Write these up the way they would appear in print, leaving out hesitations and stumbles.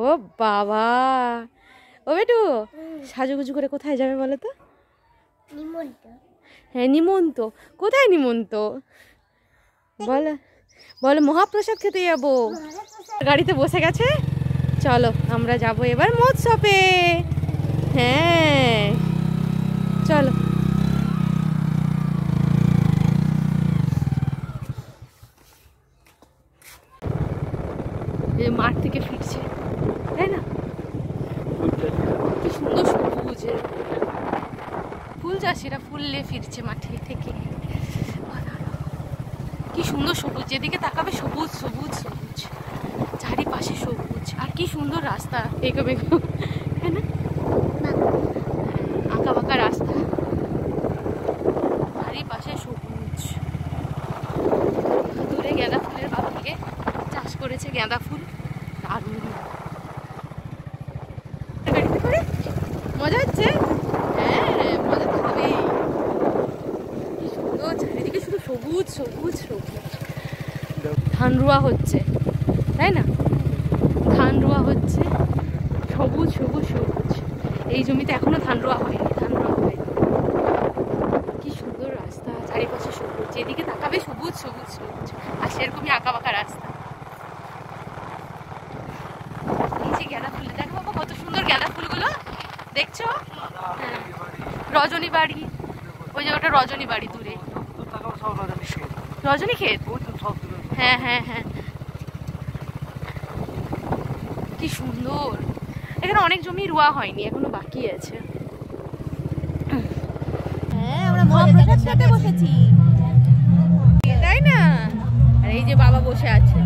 ও বাবা, ও বেটু সাজুগুজু করে কোথায় যাবে বলো তো? হ্যাঁ নিমন্ত। কোথায় নিমন্ত বলো? বলো মহাপ্রসাদ খেতে যাবো। গাড়িতে বসে গেছে, চলো আমরা যাব এবার মৎসবে। হ্যাঁ চলো। মাঠ থেকে ফিরছে তাই না? কি সুন্দর সবুজ ফুল চাষিরা ফুল নিয়ে ফিরছে মাঠে থেকে। কি সুন্দর সবুজ, যেদিকে তাকাবে সবুজ সবুজ সবুজ, চারিপাশে সবুজ। আর কি সুন্দর রাস্তা, এগো বেগো, তাই না? আঁকা বাঁকা রাস্তা, চারিপাশে সবুজ। দূরে গাঁদা ফুলের বাগানে চাষ করেছে গাঁদা ফুল, দারুণ মজা হচ্ছে। হ্যাঁ মজা তো হবেই। কি সুন্দর চারিদিকে শুধু সবুজ সবুজ সবুজ। ধান রোয়া হচ্ছে তাই না? ধান রোয়া হচ্ছে, সবুজ সবুজ সবুজ। এই জমিতে এখনো ধান রোয়া হয়নি, ধান রোয়া হয়নি। কি সুন্দর রাস্তা, চারিপাশে সবুজ, যেদিকে তাকাবে সবুজ সবুজ সবুজ। আর সেরকমই আঁকা বাঁকা রাস্তা। এই যে গাঁদা ফুল, দেখো বাবা কত সুন্দর গাঁদা ফুলগুলো, দেখছো? রজনী বাড়ি, ওই যে ওটা রজনী বাড়ি দূরে, রজনী ক্ষেত। হ্যাঁ হ্যাঁ হ্যাঁ, কি সুন্দর। এখানে অনেক জমি রোয়া হয়নি, এখনো বাকি আছে। হ্যাঁ আমরা মহাপ্রসাদ খেতে বসেছি তাই না? আর এই যে বাবা বসে আছে,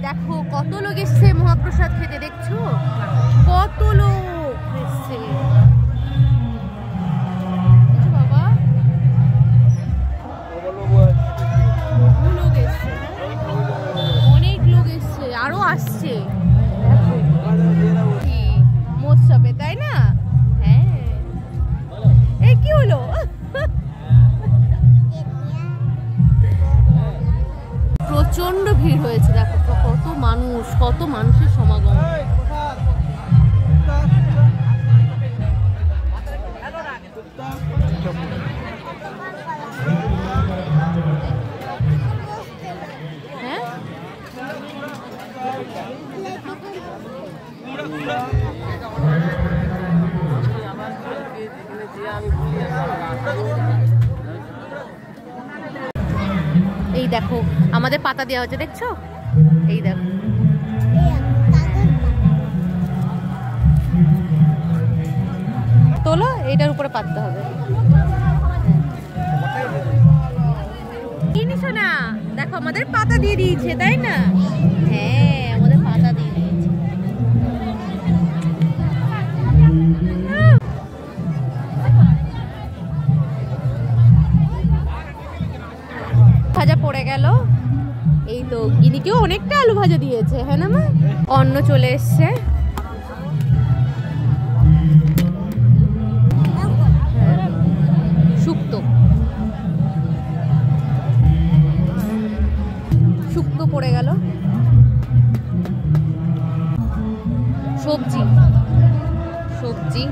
দেখো কত লোক এসছে মহাপ্রসাদ খেতে, দেখছো কত লোক এসছে বাবা। লোক এসছে, অনেক লোক এসছে, আরো আসছে মৎসবে তাই না? হ্যাঁ এই কি হলো? প্রচন্ড ভিড় হয়েছে, দেখো কত মানুষ, কত মানুষের সমাগম। হ্যাঁ এই দেখো আমাদের পাতা দেওয়া হচ্ছে, দেখছো? এই দেখো তোলো, এইটার উপরে পাততে হবে। কি নিছো না? দেখো আমাদের পাতা দিয়ে দিয়েছে তাই না? হ্যাঁ আমাদের পাতা দিয়ে দিয়েছে। ভাজা পড়ে গেল, এই তো গিনিকেও অনেকটা আলু ভাজা দিয়েছে। হ্যাঁ না মা? অন্ন চলে এসছে, শুক্তো শুক্তো পড়ে গেল, সবজি সবজি।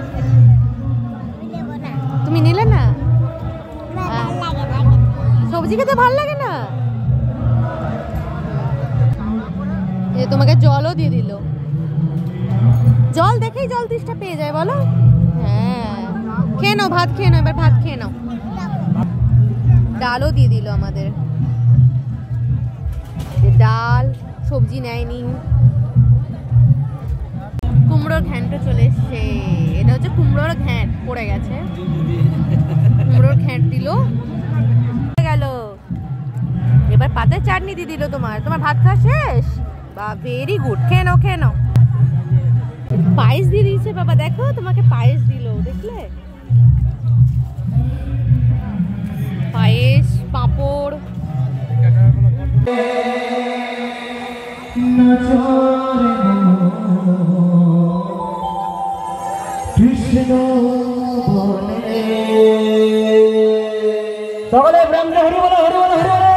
তুমি নিলে না? সবজি খেতে ভালো লাগে না? তোমাকে জলও দিয়ে দিল, জল দেখেই জল তৃষ্ণা পেয়ে যায় বলো। হ্যাঁ খেয়ে নাও, ভাত খেয়ে নাও, এবার ভাত খেয়ে নাও। ডালও দিয়ে দিল আমাদের, ডাল সবজি নেয়নি। কুমড়োর ঘ্যাঁটও চলে এসছে, এটা হচ্ছে কুমড়োর ঘ্যাঁট, পড়ে গেছে। কুমড়োর ঘ্যাঁট দিল, গেল। এবার পাতায় চাটনি দিয়ে দিল। তোমার ভাত খাওয়া শেষ? বা ভেরি গুড, খেয়ে নাও খেয়ে নাও। পায়েস দিয়ে দিয়েছে বাবা, দেখো তোমাকে পায়েস দিল, দেখলে? পায়েস, পাঁপড়। সকলে প্রেম হরি বলো হরি বলো হরি বলো।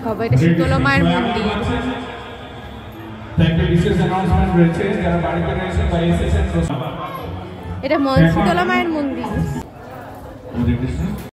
বাবা, এটা শীতলা মায়ের মন্দির। এটা শীতলা মায়ের মন্দির।